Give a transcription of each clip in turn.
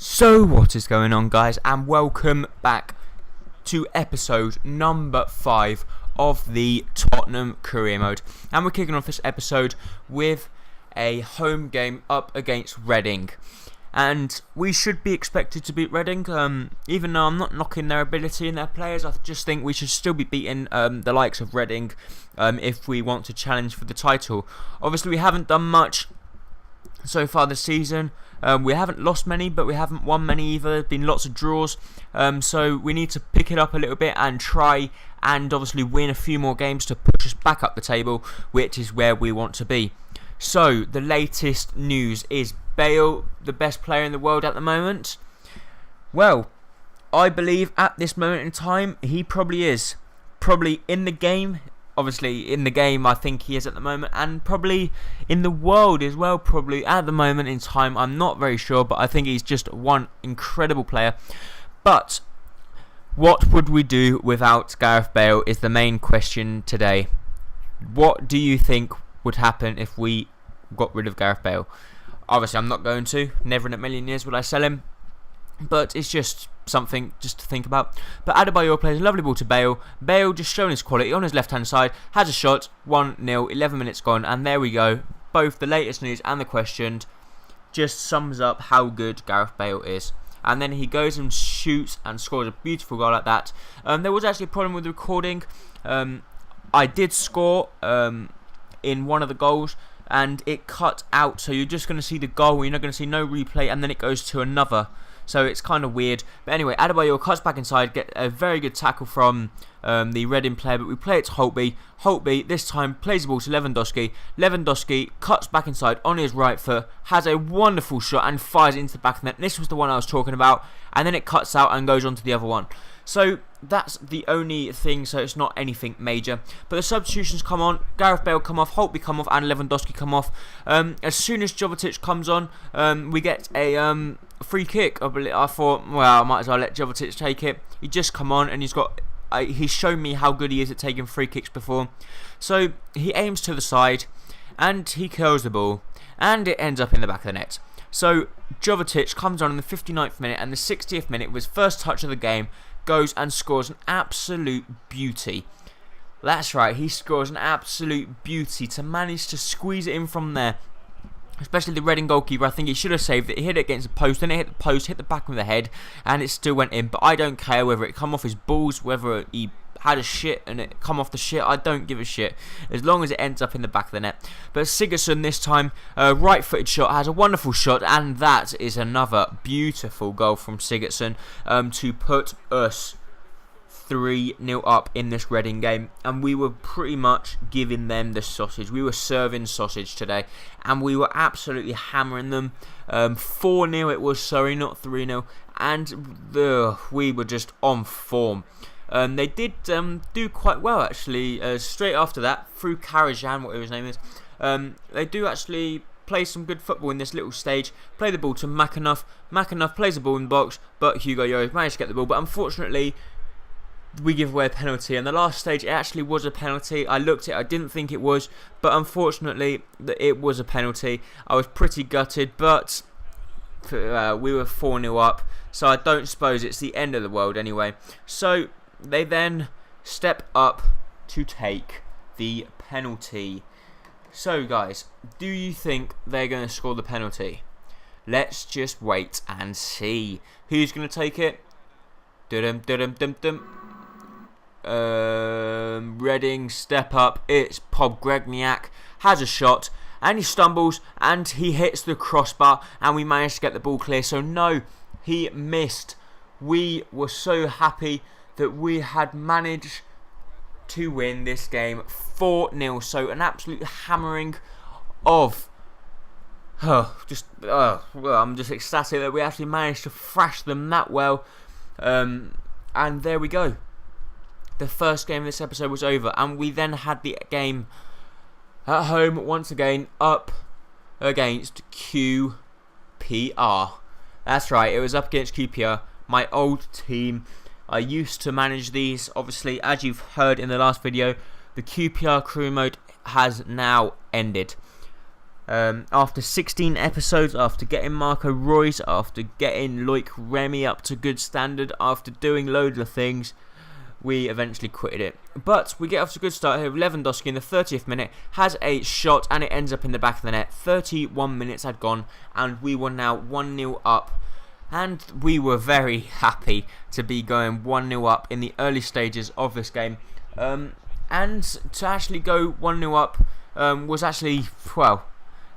So what is going on, guys, and welcome back to episode number 5 of the Tottenham career mode. And we're kicking off this episode with a home game up against Reading, and we should be expected to beat Reading. Even though I'm not knocking their ability and their players, I just think we should still be beating the likes of Reading if we want to challenge for the title. Obviously we haven't done much so far this season. We haven't lost many, but we haven't won many either. There's been lots of draws, so we need to pick it up a little bit and try and obviously win a few more games to push us back up the table, which is where we want to be. So the latest news is Bale, the best player in the world at the moment. Well, I believe at this moment in time he probably is. Probably in the game. Obviously, in the game, I think he is at the moment, and probably in the world as well, probably at the moment in time. I'm not very sure, but I think he's just one incredible player. But what would we do without Gareth Bale is the main question today. What do you think would happen if we got rid of Gareth Bale? Obviously, I'm not going to. Never in a million years would I sell him. But it's just something just to think about. But Adebayor plays a lovely ball to Bale. Bale just showing his quality on his left-hand side. Has a shot. 1-0. 11 minutes gone. And there we go. Both the latest news and the questioned just sums up how good Gareth Bale is. And then he goes and shoots and scores a beautiful goal like that. There was actually a problem with the recording. I did score in one of the goals, and it cut out. So you're just going to see the goal. You're not going to see no replay. And then it goes to another. So it's kind of weird. But anyway, Adebayor cuts back inside, get a very good tackle from the Reading player, but we play it to Holtby. Holtby this time plays the ball to Lewandowski. Lewandowski cuts back inside on his right foot, has a wonderful shot and fires it into the back of the net. This was the one I was talking about, and then it cuts out and goes on to the other one. So that's the only thing, so it's not anything major. But the substitutions come on, Gareth Bale come off, Holtby come off, and Lewandowski come off. As soon as Jovetic comes on, we get a free kick. I thought, well, I might as well let Jovetic take it. He just come on, and he's shown me how good he is at taking free kicks before. So he aims to the side, and he curls the ball, and it ends up in the back of the net. So Jovetic comes on in the 59th minute, and the 60th minute was first touch of the game. Goes and scores an absolute beauty. That's right, he scores an absolute beauty to manage to squeeze it in from there. Especially the Reading goalkeeper, I think he should have saved it. He hit it against the post, then it hit the post, hit the back of the head, and it still went in. But I don't care whether it come off his balls, whether he had a shit and it come off the shit. I don't give a shit as long as it ends up in the back of the net. But Sigurdsson this time, right-footed shot, has a wonderful shot, and that is another beautiful goal from Sigurdsson to put us 3-0 up in this Reading game. And we were pretty much giving them the sausage. We were serving sausage today, and we were absolutely hammering them. 4-0 it was, sorry, not 3-0. And we were just on form. They did do quite well, actually. Straight after that, through Karajan, whatever his name is, they do actually play some good football in this little stage. Play the ball to McAnuff. McAnuff plays the ball in the box, but Hugo Lloris managed to get the ball. But unfortunately, we give away a penalty. And the last stage, it actually was a penalty. I looked at it, I didn't think it was, but unfortunately, it was a penalty. I was pretty gutted, but we were 4-0 up, so I don't suppose it's the end of the world anyway. So they then step up to take the penalty. So guys, do you think they're going to score the penalty? Let's just wait and see. Who's going to take it? Reading step up. It's Pogregniak. Has a shot, and he stumbles, and he hits the crossbar, and we managed to get the ball clear. So no, he missed. We were so happy that we had managed to win this game 4-0. So an absolute hammering of I'm just ecstatic that we actually managed to thrash them that well. And there we go. The first game of this episode was over, and we then had the game at home once again up against QPR. That's right, it was up against QPR, my old team. I used to manage these. Obviously, as you've heard in the last video, the QPR career mode has now ended. After 16 episodes, after getting Marco Reus, after getting Loic Remy up to good standard, after doing loads of things, we eventually quitted it. But we get off to a good start here. Lewandowski in the 30th minute has a shot and it ends up in the back of the net. 31 minutes had gone and we were now 1-0 up. And we were very happy to be going 1-0 up in the early stages of this game. And to actually go 1-0 up was actually, well,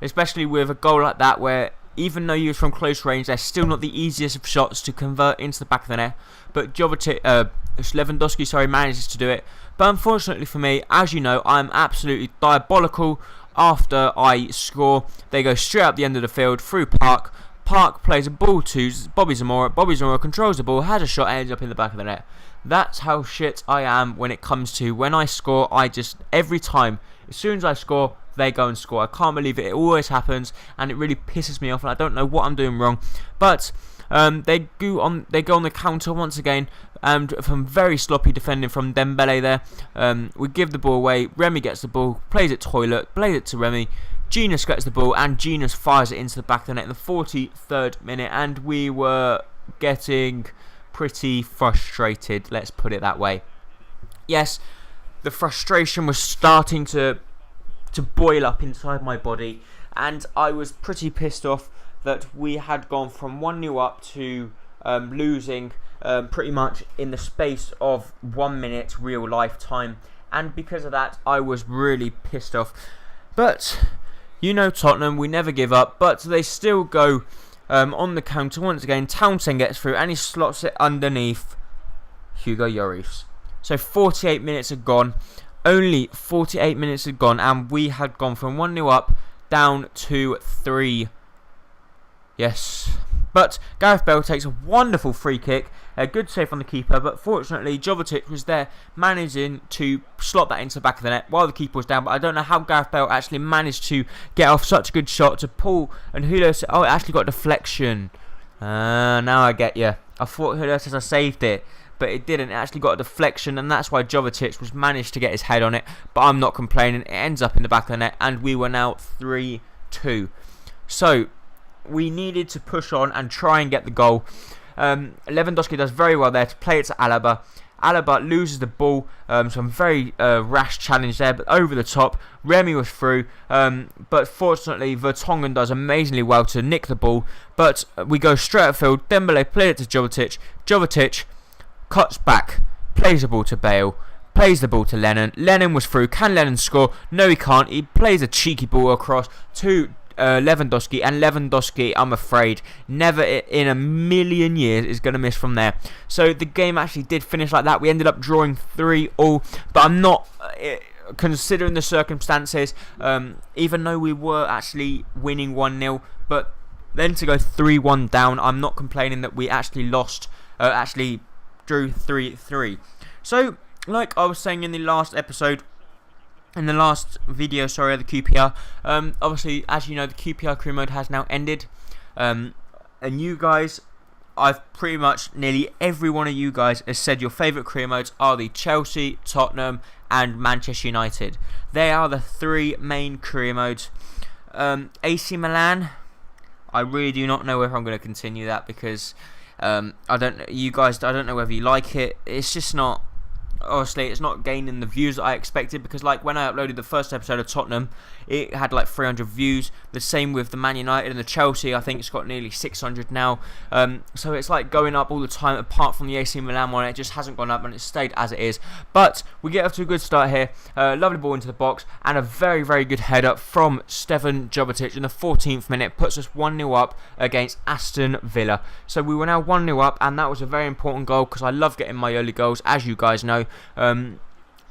especially with a goal like that where even though you was from close range, they're still not the easiest of shots to convert into the back of the net. But Lewandowski manages to do it. But unfortunately for me, as you know, I'm absolutely diabolical. After I score, they go straight up the end of the field through Park. Park plays a ball to Bobby Zamora. Bobby Zamora controls the ball, has a shot, ends up in the back of the net. That's how shit I am when it comes to when I score. I just, every time, as soon as I score, they go and score. I can't believe it. It always happens, and it really pisses me off, and I don't know what I'm doing wrong. But they go on the counter once again, and from very sloppy defending from Dembele there. We give the ball away. Remy gets the ball, plays it plays it to Remy. Genius gets the ball, and Genius fires it into the back of the net in the 43rd minute, and we were getting pretty frustrated, let's put it that way. Yes, the frustration was starting to boil up inside my body, and I was pretty pissed off that we had gone from 1-0 up to losing pretty much in the space of 1 minute real life time, and because of that I was really pissed off. But you know Tottenham, we never give up, but they still go on the counter once again. Townsend gets through and he slots it underneath Hugo Lloris. So 48 minutes had gone. Only 48 minutes had gone, and we had gone from 1-0 up down to 3. Yes. But Gareth Bale takes a wonderful free kick, a good save on the keeper, but fortunately Jovetic was there managing to slot that into the back of the net while the keeper was down. But I don't know how Gareth Bale actually managed to get off such a good shot to pull, and Julio said, oh, it actually got a deflection. Now I get you. I thought Julio says I saved it, but it didn't. It actually got a deflection, and that's why Jovetic was managed to get his head on it. But I'm not complaining. It ends up in the back of the net, and we were now 3-2. So we needed to push on and try and get the goal. Lewandowski does very well there to play it to Alaba. Alaba loses the ball, some very rash challenge there, but over the top. Remy was through, but fortunately Vertonghen does amazingly well to nick the ball. But we go straight upfield. Dembele played it to Jovetic. Jovetic cuts back, plays the ball to Bale, plays the ball to Lennon. Lennon was through. Can Lennon score? No, he can't. He plays a cheeky ball across to Lewandowski, and Lewandowski, I'm afraid, never in a million years is going to miss from there. So the game actually did finish like that. We ended up drawing 3-3, but I'm not considering the circumstances, even though we were actually winning 1-0, but then to go 3-1 down, I'm not complaining that we actually lost, actually drew 3-3. So like I was saying in the last episode, in the last video, sorry, the QPR, obviously, as you know, the QPR career mode has now ended, and you guys, I've pretty much, nearly every one of you guys has said your favourite career modes are the Chelsea, Tottenham and Manchester United. They are the 3 main career modes. AC Milan, I really do not know whether I'm going to continue that, because I don't know whether you like it. It's just not, honestly, it's not gaining the views that I expected, because like when I uploaded the first episode of Tottenham, it had like 300 views. The same with the Man United and the Chelsea. I think it's got nearly 600 now. So it's like going up all the time, apart from the AC Milan one. It just hasn't gone up and it's stayed as it is. But we get off to a good start here. Lovely ball into the box and a very, very good header from Stefan Jovetic in the 14th minute. Puts us 1-0 up against Aston Villa. So we were now 1-0 up, and that was a very important goal, because I love getting my early goals, as you guys know.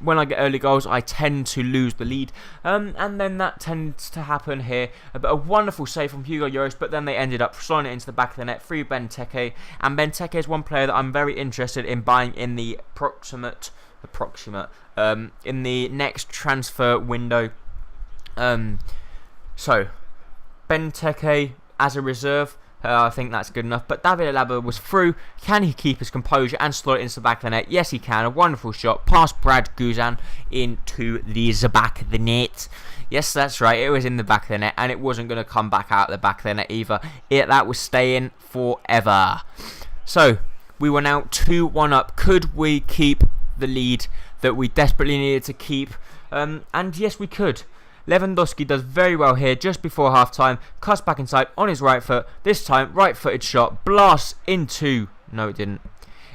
When I get early goals, I tend to lose the lead, and then that tends to happen here. But a wonderful save from Hugo Lloris, but then they ended up sliding it into the back of the net through Benteke, and Benteke is one player that I'm very interested in buying in the in the next transfer window. So Benteke as a reserve, I think that's good enough. But David Alaba was through. Can he keep his composure and slot it into the back of the net? Yes, he can. A wonderful shot past Brad Guzan into the back of the net. Yes, that's right. It was in the back of the net, and it wasn't going to come back out the back of the net either. That was staying forever. So we were now 2-1 up. Could we keep the lead that we desperately needed to keep? And yes, we could. Lewandowski does very well here just before half-time. Cuts back inside on his right foot. This time, right-footed shot. Blasts into... No, it didn't.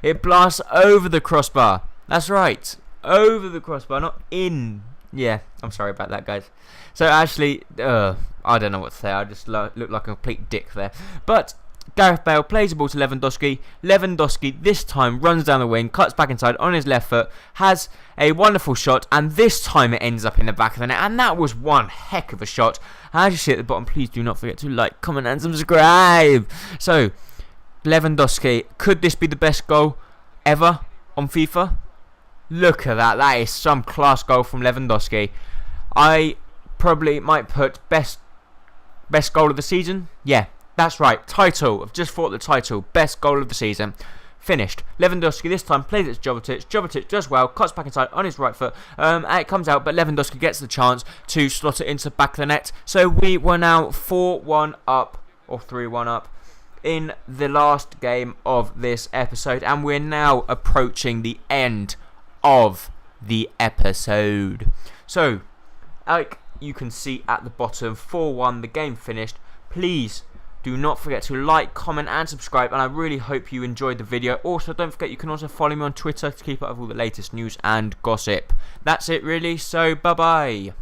It blasts over the crossbar. That's right. Over the crossbar, not in. Yeah, I'm sorry about that, guys. So, actually, I don't know what to say. I just look like a complete dick there. But Gareth Bale plays the ball to Lewandowski. Lewandowski this time runs down the wing, cuts back inside on his left foot, has a wonderful shot, and this time it ends up in the back of the net, and that was one heck of a shot. As you see at the bottom, please do not forget to like, comment and subscribe. So, Lewandowski, could this be the best goal ever on FIFA? Look at that, that is some class goal from Lewandowski. I probably might put best goal of the season, yeah. That's right, title. I've just fought the title. Best goal of the season. Finished. Lewandowski this time plays it to Jovetic. Jovetic does well, cuts back inside on his right foot. And it comes out, but Lewandowski gets the chance to slot it into the back of the net. So we were now 4-1 up, or 3-1 up, in the last game of this episode. And we're now approaching the end of the episode. So, like you can see at the bottom, 4-1, the game finished. Please do not forget to like, comment and subscribe, and I really hope you enjoyed the video. Also, don't forget you can also follow me on Twitter to keep up with all the latest news and gossip. That's it really, so bye bye.